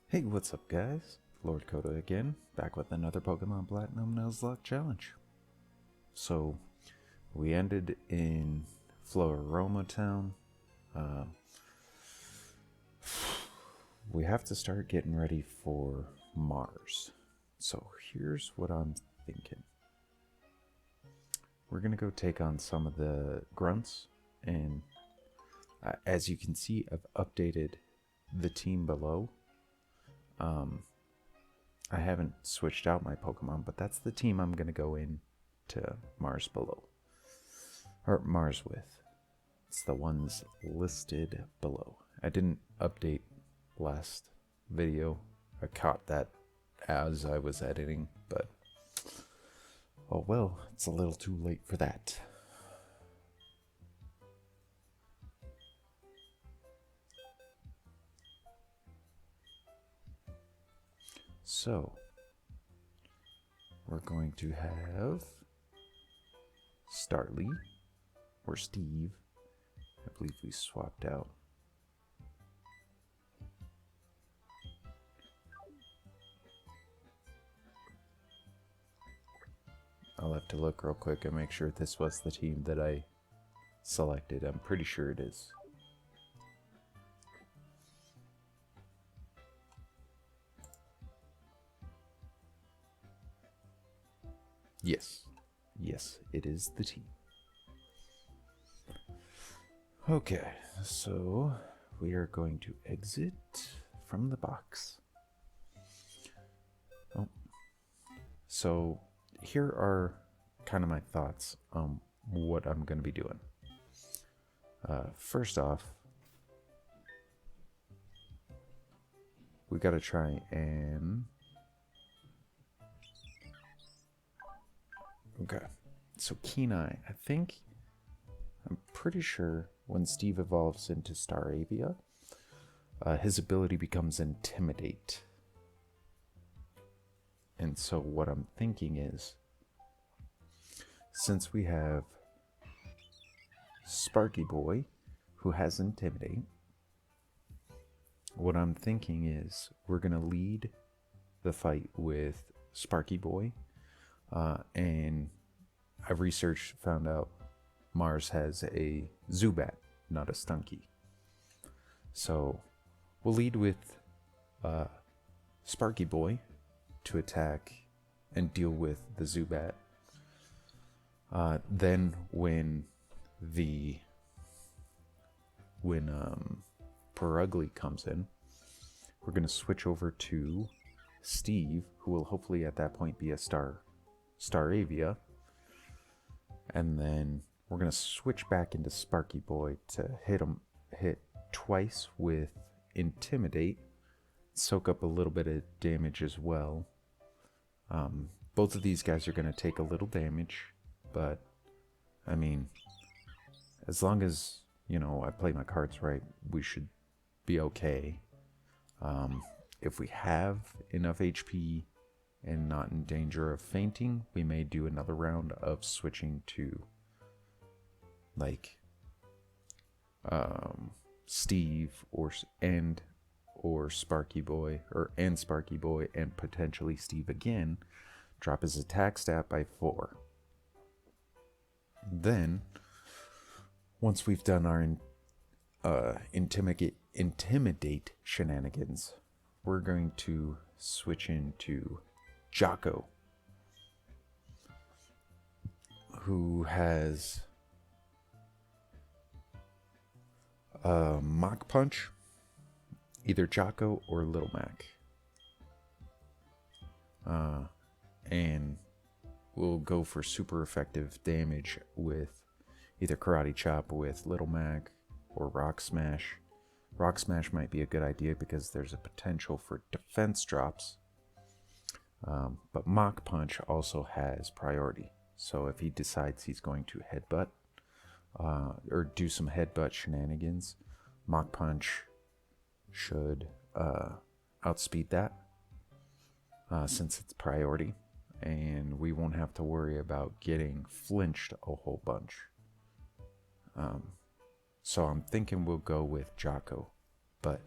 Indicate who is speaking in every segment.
Speaker 1: Hey, what's up, guys? Lord Coda again, back with another Pokemon Platinum Nuzlocke challenge. So, we ended in Floroma Town. Uh, we have to start getting ready for Mars. So, here's what I'm thinking. We're gonna go take on some of the grunts, and as you can see, I've updated the team below. I haven't switched out my Pokemon, but that's the team I'm going to go in to Mars below. Or Mars with. It's the ones listed below. I didn't update last video. I caught that as I was editing, but oh well, it's a little too late for that. So, we're going to have Starly, or Steve. I believe we swapped out. I'll have to look real quick and make sure this was the team that I selected. I'm pretty sure it is. Yes, it is the team. Okay, so we are going to exit from the box. Oh, so here are kind of my thoughts on what I'm going to be doing. First off, we got to try and... Okay, so Kenai, I'm pretty sure when Steve evolves into Staravia, his ability becomes Intimidate. And so what I'm thinking is, since we have Sparky Boy, who has Intimidate, what I'm thinking is we're going to lead the fight with Sparky Boy. And I researched, found out Mars has a Zubat, not a Stunky. So we'll lead with Sparky Boy to attack and deal with the Zubat. Then when Perugly comes in, we're going to switch over to Steve, who will hopefully at that point be a Staravia. And then we're going to switch back into Sparky Boy to hit twice with Intimidate, soak up a little bit of damage as well. Both of these guys are going to take a little damage, but I mean, as long as, you know, I play my cards right, we should be okay. If we have enough HP and not in danger of fainting, we may do another round of switching to like Steve or Sparky Boy and Sparky Boy and potentially Steve again, drop his attack stat by 4. Then once we've done our intimidate shenanigans, we're going to switch into Jocko, who has Mach Punch, either Jocko or Little Mac. And we'll go for super effective damage with either Karate Chop with Little Mac or Rock Smash. Rock Smash might be a good idea because there's a potential for defense drops. But Mach Punch also has priority. So if he decides he's going to headbutt or do some headbutt shenanigans, Mach Punch should outspeed that since it's priority. And we won't have to worry about getting flinched a whole bunch. So I'm thinking we'll go with Jocko. But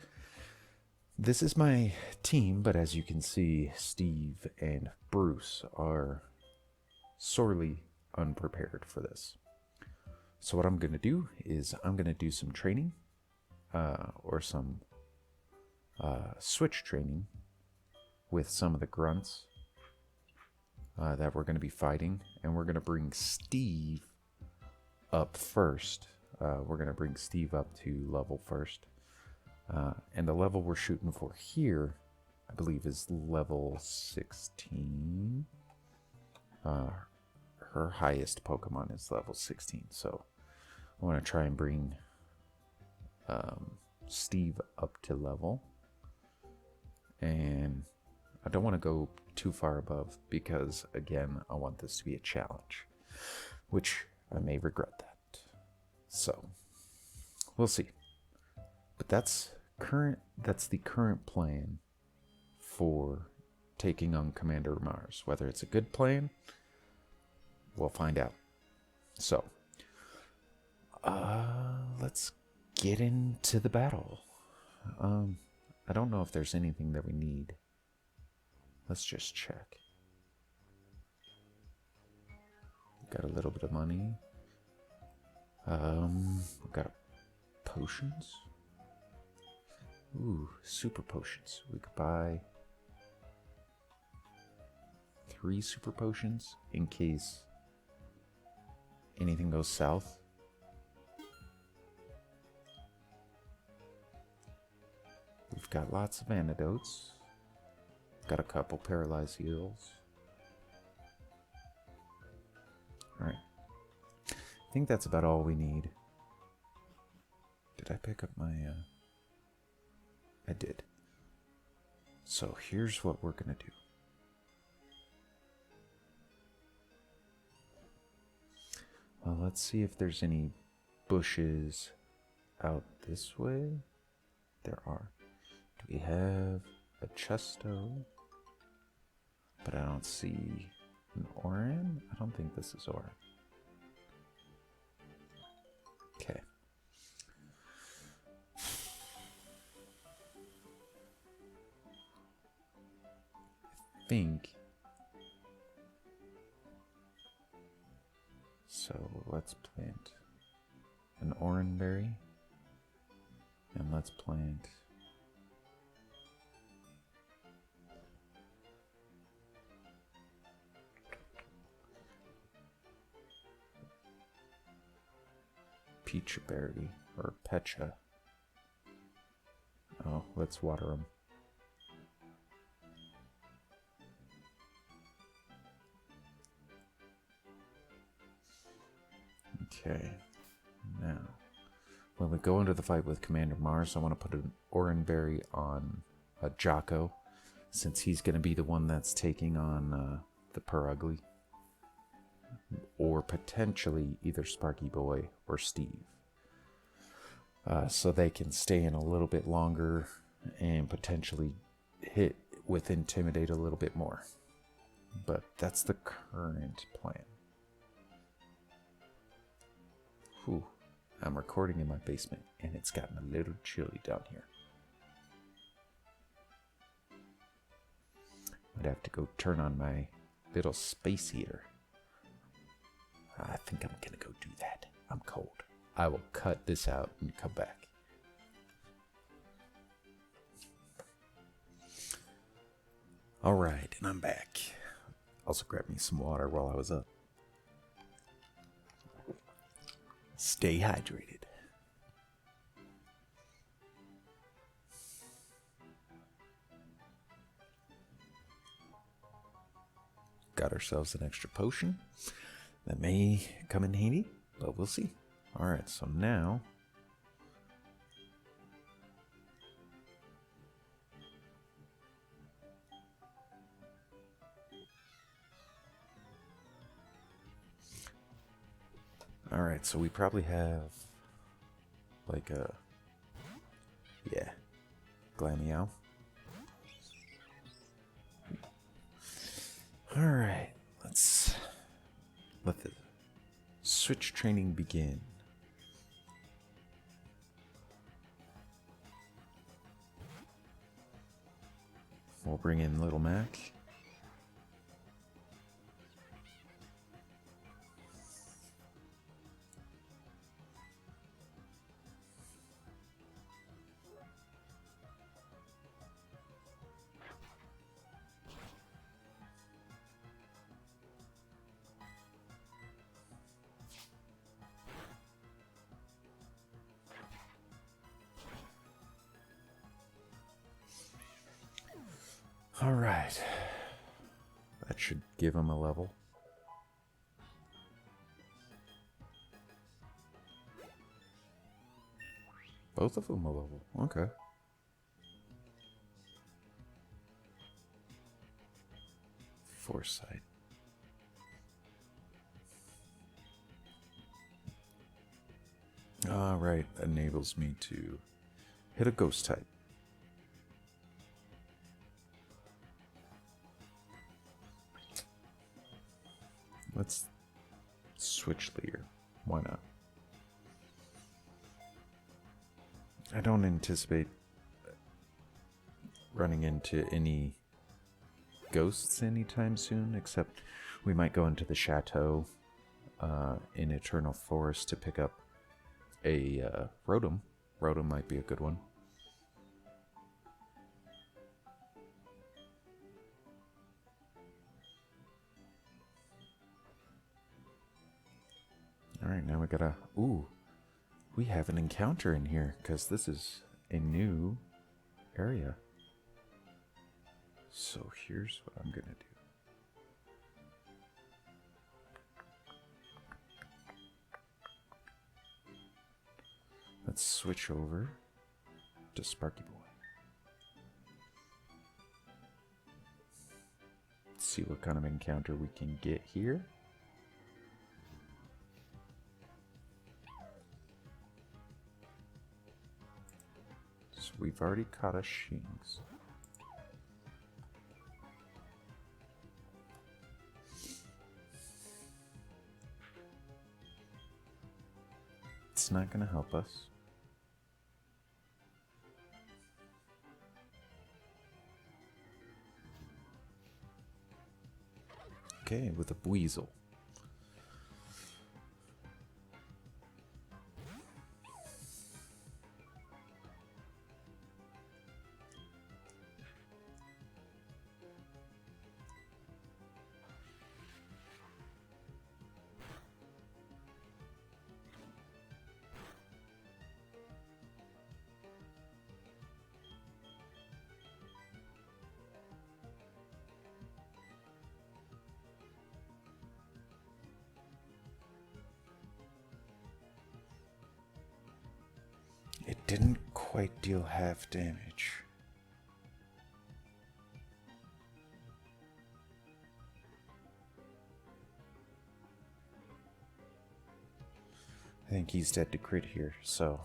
Speaker 1: this is my team, but as you can see, Steve and Bruce are sorely unprepared for this. So what I'm going to do is I'm going to do some training, or some switch training with some of the grunts that we're going to be fighting, and we're going to bring Steve up first. We're going to bring Steve up to level first. And the level we're shooting for here, I believe, is level 16. Her highest Pokemon is level 16, so I want to try and bring Steve up to level. And I don't want to go too far above because, again, I want this to be a challenge, which I may regret that. So, we'll see. But that's the current plan for taking on Commander Mars. Whether it's a good plan, we'll find out. So, let's get into the battle. I don't know if there's anything that we need. Let's just check. Got a little bit of money. We've got potions. Ooh, super potions. We could buy 3 super potions in case anything goes south. We've got lots of antidotes. Got a couple paralyzed heals. Alright. I think that's about all we need. Did I pick up my... I did. So here's what we're gonna do. Well, let's see if there's any bushes out this way. There are. Do we have a Chesto? But I don't see an Oran. I don't think this is Oran. Okay. I think so. Let's plant an Oranberry, and let's plant Peachberry or Pecha. Oh, let's water them. Okay, now when we go into the fight with Commander Mars, I want to put an Oranberry on a Jocko, since he's going to be the one that's taking on the Purugly, or potentially either Sparky Boy or Steve, so they can stay in a little bit longer and potentially hit with Intimidate a little bit more. But that's the current plan. Whew. I'm recording in my basement, and it's gotten a little chilly down here. I'd have to go turn on my little space heater. I think I'm gonna go do that. I'm cold. I will cut this out and come back. Alright, and I'm back. Also grabbed me some water while I was up. Stay hydrated. Got ourselves an extra potion. That may come in handy, but we'll see. Alright, so now... Alright, so we probably have... like a... yeah. Glameow. Alright, let's... let the switch training begin. We'll bring in Little Mac. All right. That should give him a level. Both of them a level. Okay. Foresight. All right. Enables me to hit a ghost type. Let's switch leader. Why not? I don't anticipate running into any ghosts anytime soon, except we might go into the chateau in Eternal Forest to pick up a Rotom. Rotom might be a good one. Alright, now we gotta... Ooh, we have an encounter in here, because this is a new area. So here's what I'm gonna do. Let's switch over to Sparky Boy. Let's see what kind of encounter we can get here. So we've already caught a Shinx. It's not going to help us. Okay, with a Weasel. It didn't quite deal half damage. I think he's dead to crit here, so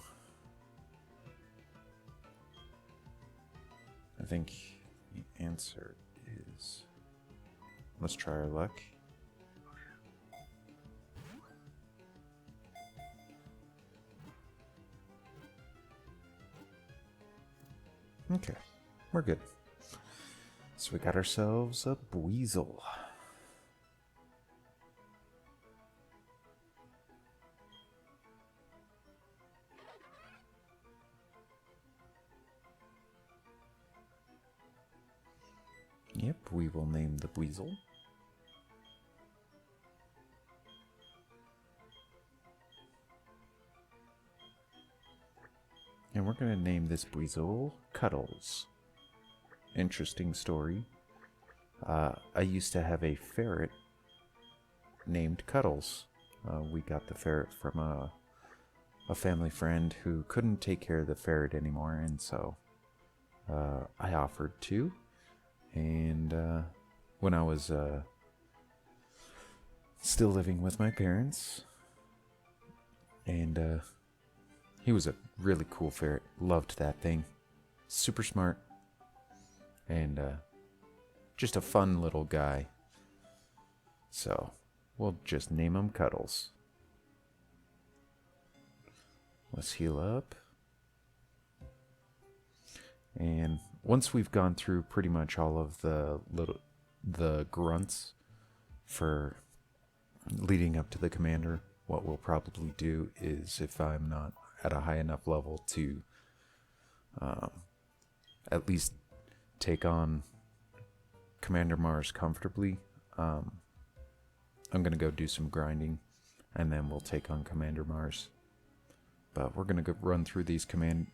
Speaker 1: I think the answer is, let's try our luck. Okay, we're good. So we got ourselves a Weasel. Yep, we will name the Weasel. And we're going to name this Weasel Cuddles. Interesting story. I used to have a ferret named Cuddles. We got the ferret from a family friend who couldn't take care of the ferret anymore, and so I offered to. And when I was still living with my parents, and he was a really cool ferret. Loved that thing. Super smart. And just a fun little guy. So we'll just name him Cuddles. Let's heal up. And once we've gone through pretty much all of the grunts for leading up to the commander, what we'll probably do is, if I'm not at a high enough level to at least take on Commander Mars comfortably, I'm gonna go do some grinding, and then we'll take on Commander Mars. But we're gonna go run through these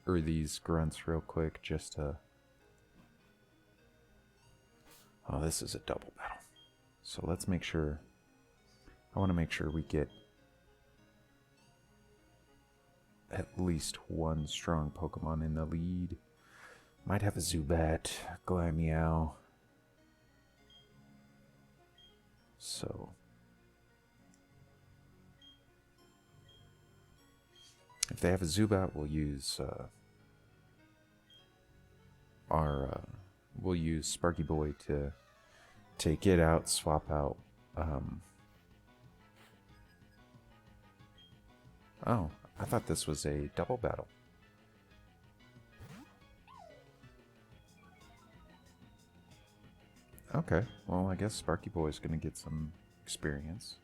Speaker 1: these grunts real quick, just to. Oh, this is a double battle. So let's make sure. I want to make sure we get at least one strong Pokemon in the lead. Might have a Zubat, Glameow. So if they have a Zubat, we'll use we'll use Sparky Boy to take it out, swap out. Oh, I thought this was a double battle. Okay, well, I guess Sparky Boy is going to get some experience.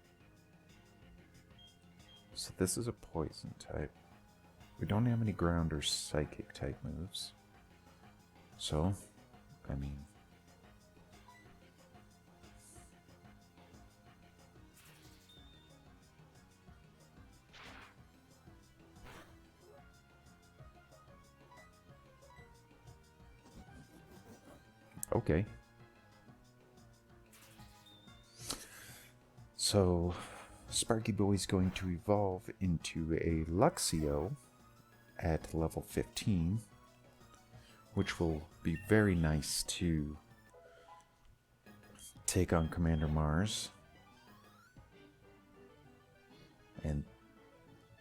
Speaker 1: So this is a poison type. We don't have any ground or psychic type moves. So, I mean... Okay. So, Sparky Boy's going to evolve into a Luxio at level 15, which will be very nice to take on Commander Mars. And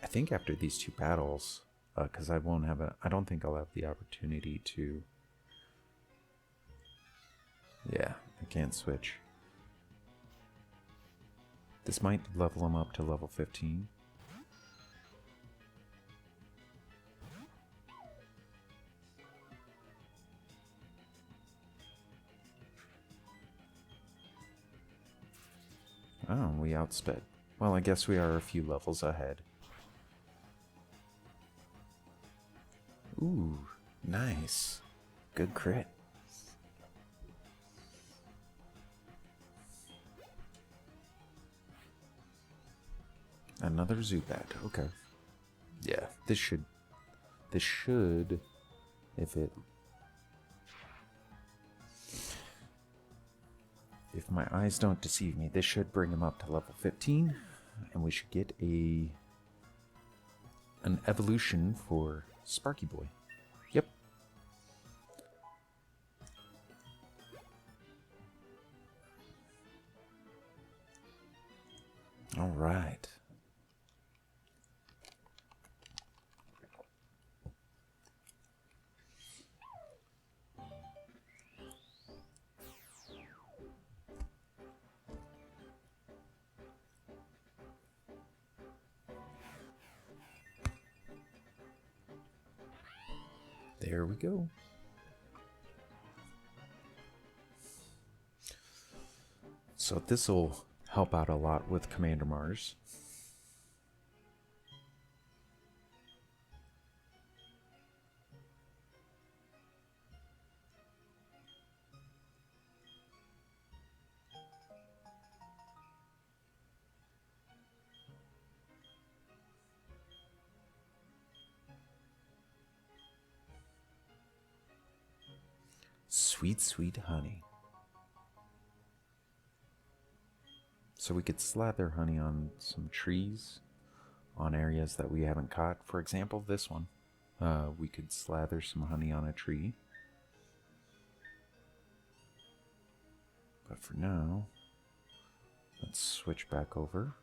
Speaker 1: I think after these two battles, because I don't think I'll have the opportunity to. Yeah, I can't switch. This might level him up to level 15. Oh, we outsped. Well, I guess we are a few levels ahead. Ooh, nice. Good crit. Another Zubat, okay. Yeah, this should, if my eyes don't deceive me, this should bring him up to level 15, and we should get an evolution for Sparky Boy. Yep. All right. There we go. So this will help out a lot with Commander Mars. Sweet, sweet honey. So we could slather honey on some trees, on areas that we haven't caught. For example, this one. We could slather some honey on a tree. But for now, let's switch back over.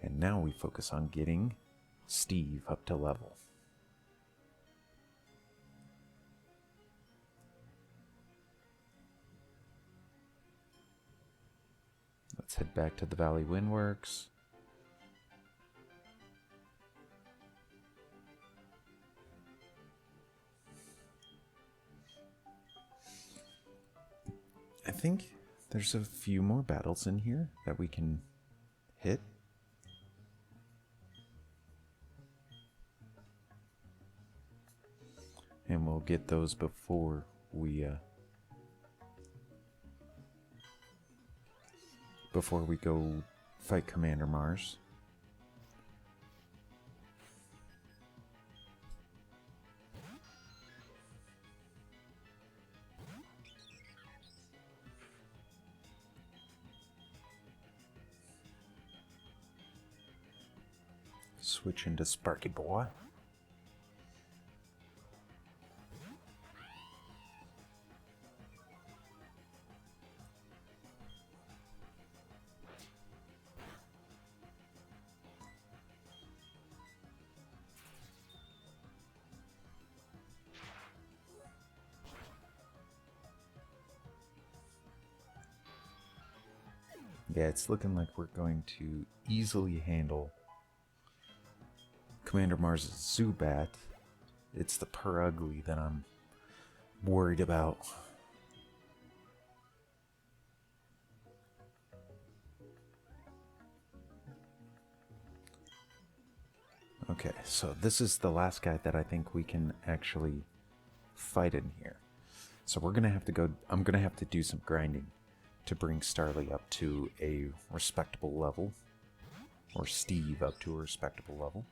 Speaker 1: And now we focus on getting Steve up to level. Let's head back to the Valley Windworks. think there's a few more battles in here that we can hit. And we'll get those before we go fight Commander Mars. Switch into Sparky Boy. Yeah, it's looking like we're going to easily handle Commander Mars' Zubat. It's the Purugly that I'm worried about. Okay, so this is the last guy that I think we can actually fight in here. So we're gonna have to go. I'm gonna have to do some grinding to bring Starly up to a respectable level, or Steve up to a respectable level.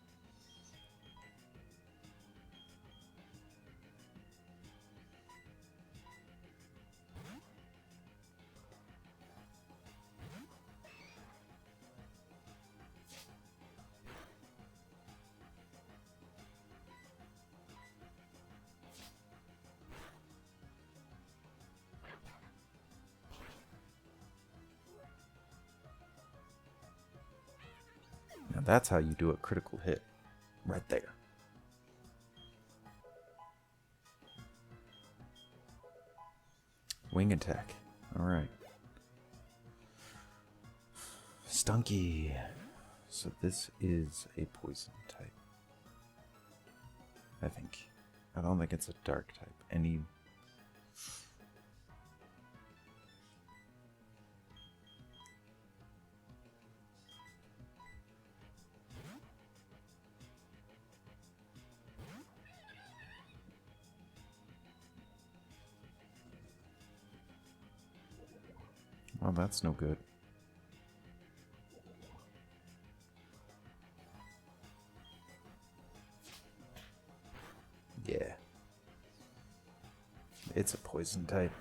Speaker 1: Now that's how you do a critical hit, right there. Wing attack. Alright. Stunky. So this is a poison type. I think. I don't think it's a dark type. Any... Well, that's no good. Yeah. It's a poison type.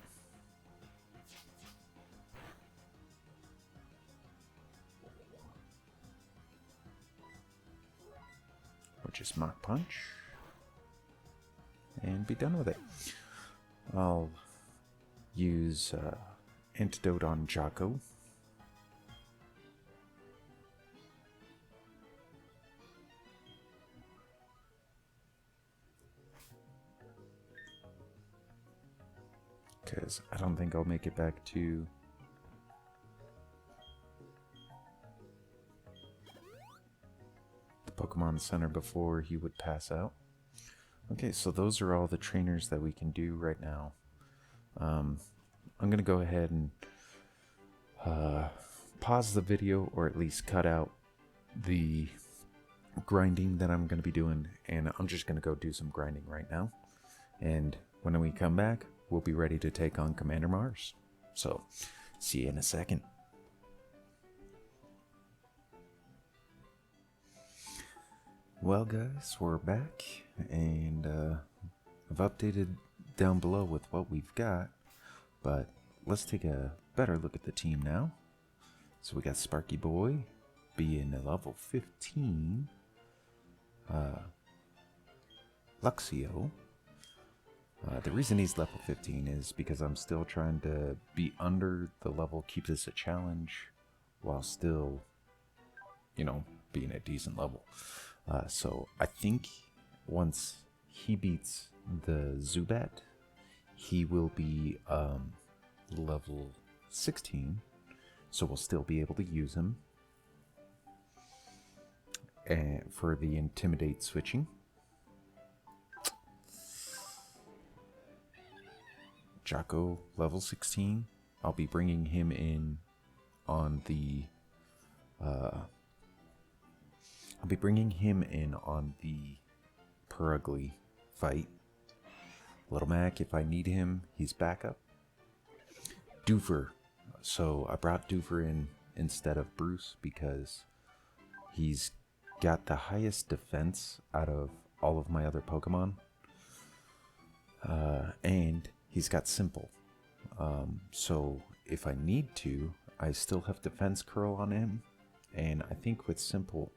Speaker 1: Or just Mach Punch. And be done with it. I'll use Antidote on Jocko. Because I don't think I'll make it back to the Pokemon Center before he would pass out. Okay, so those are all the trainers that we can do right now. I'm going to go ahead and pause the video, or at least cut out the grinding that I'm going to be doing, and I'm just going to go do some grinding right now. And when we come back, we'll be ready to take on Commander Mars. So, see you in a second. Well guys, we're back, and I've updated down below with what we've got, but let's take a better look at the team now. So we got Sparky Boy being a level 15, Luxio. The reason he's level 15 is because I'm still trying to be under the level, keep this a challenge, while still, you know, being a decent level. So I think once he beats the Zubat, he will be level 16, so we'll still be able to use him and for the Intimidate switching. Jocko level 16. I'll be bringing him in on the Perugly fight. Little Mac, if I need him, he's backup. Doofer. So I brought Doofer in instead of Bruce because he's got the highest defense out of all of my other Pokemon. And he's got Simple. So if I need to, I still have Defense Curl on him. And I think with Simple,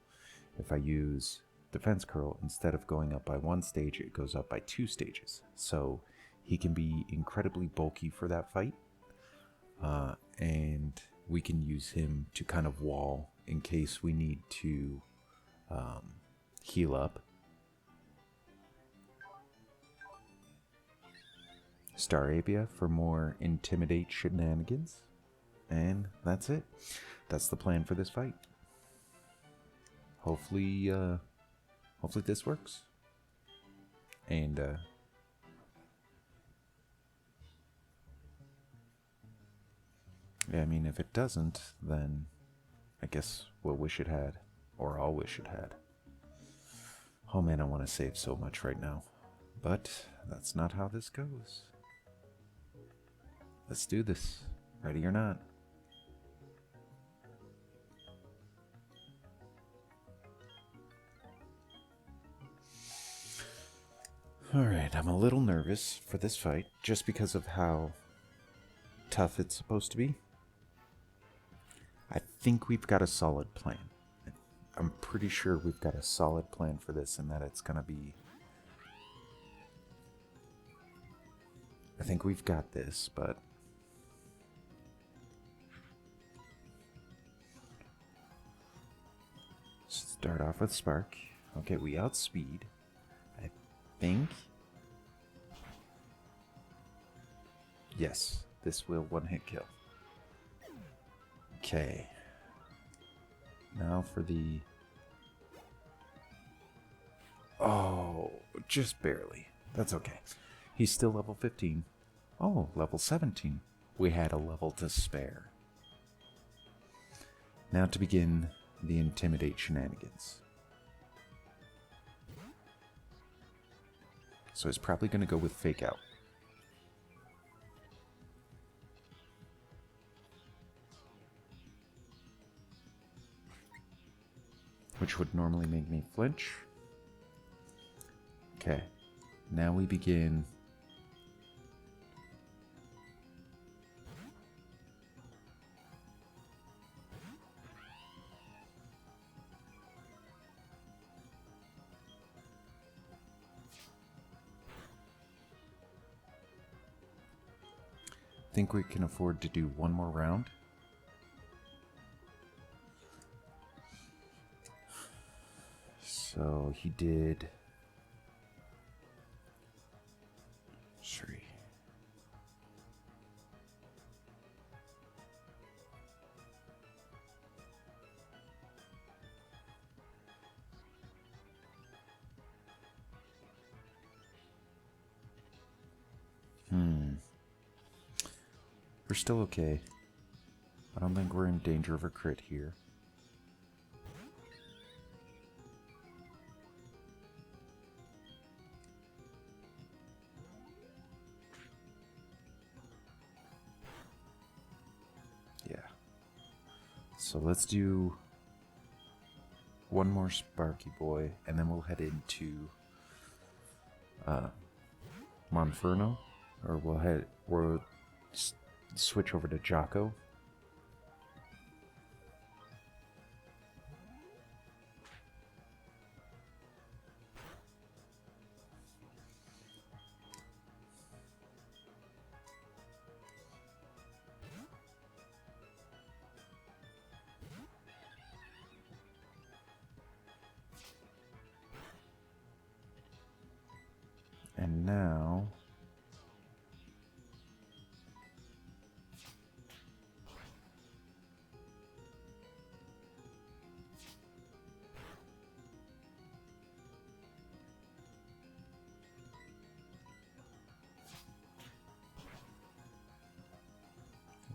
Speaker 1: if I use Defense Curl, instead of going up by 1 stage, it goes up by 2 stages. So he can be incredibly bulky for that fight. And we can use him to kind of wall in case we need to heal up. Staravia for more Intimidate shenanigans. And that's it. That's the plan for this fight. Hopefully this works. And yeah, I mean, if it doesn't, then I guess we'll wish it had. Or I'll wish it had. Oh man, I want to save so much right now. But that's not how this goes. Let's do this. Ready or not. Alright, I'm a little nervous for this fight, just because of how tough it's supposed to be. I think we've got a solid plan. I'm pretty sure we've got a solid plan for this, and that it's gonna be... I think we've got this, but... Start off with Spark. Okay, we outspeed. I think... Yes, this will one-hit kill. Okay. Now for the... Oh, just barely. That's okay. He's still level 15. Oh, level 17. We had a level to spare. Now to begin the Intimidate shenanigans. So he's probably going to go with Fake Out. Which would normally make me flinch. Okay, now we begin. I think we can afford to do one more round. So he did 3. We're still okay. I don't think we're in danger of a crit here. Yeah. So let's do one more Sparky Boy, and then we'll head into Monferno, or we'll switch over to Jocko. And now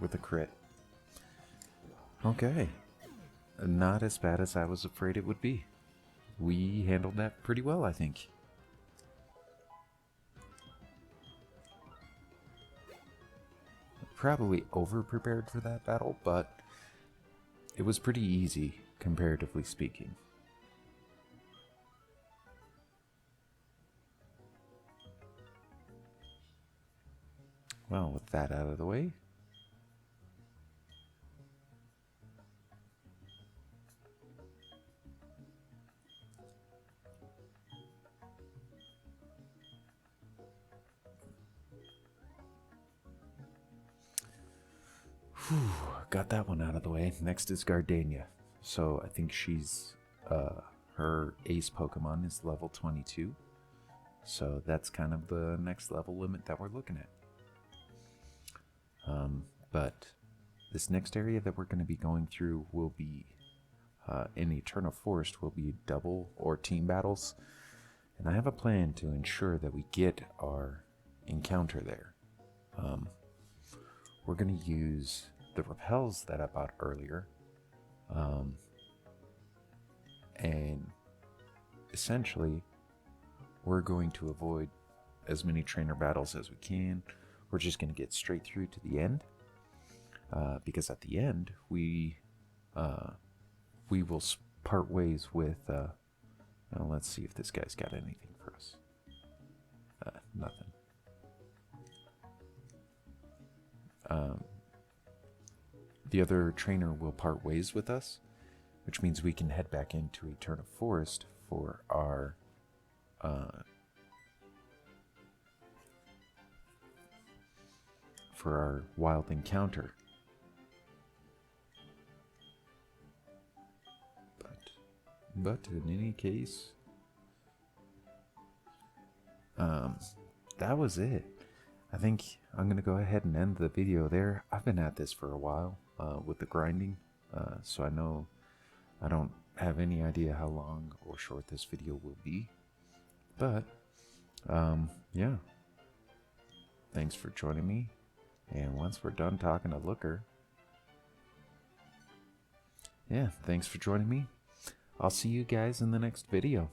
Speaker 1: with a crit. Okay. Not as bad as I was afraid it would be. We handled that pretty well, I think. Probably over-prepared for that battle, but it was pretty easy, comparatively speaking. Well, with that out of the way, got that one out of the way. Next is Gardenia. So I think she's, her ace Pokemon is level 22. So that's kind of the next level limit that we're looking at. But this next area that we're going to be going through will be, in Eternal Forest, will be double or team battles. And I have a plan to ensure that we get our encounter there. We're going to use the repels that I bought earlier, and essentially we're going to avoid as many trainer battles as we can. We're just going to get straight through to the end, because at the end we will part ways with well, let's see if this guy's got anything for us. Nothing. The other trainer will part ways with us, which means we can head back into Eternal Forest for our wild encounter. But in any case, that was it. I think I'm going to go ahead and end the video there. I've been at this for a while with the grinding, so I don't have any idea how long or short this video will be. But, yeah. Thanks for joining me. And once we're done talking to Looker, yeah, thanks for joining me. I'll see you guys in the next video.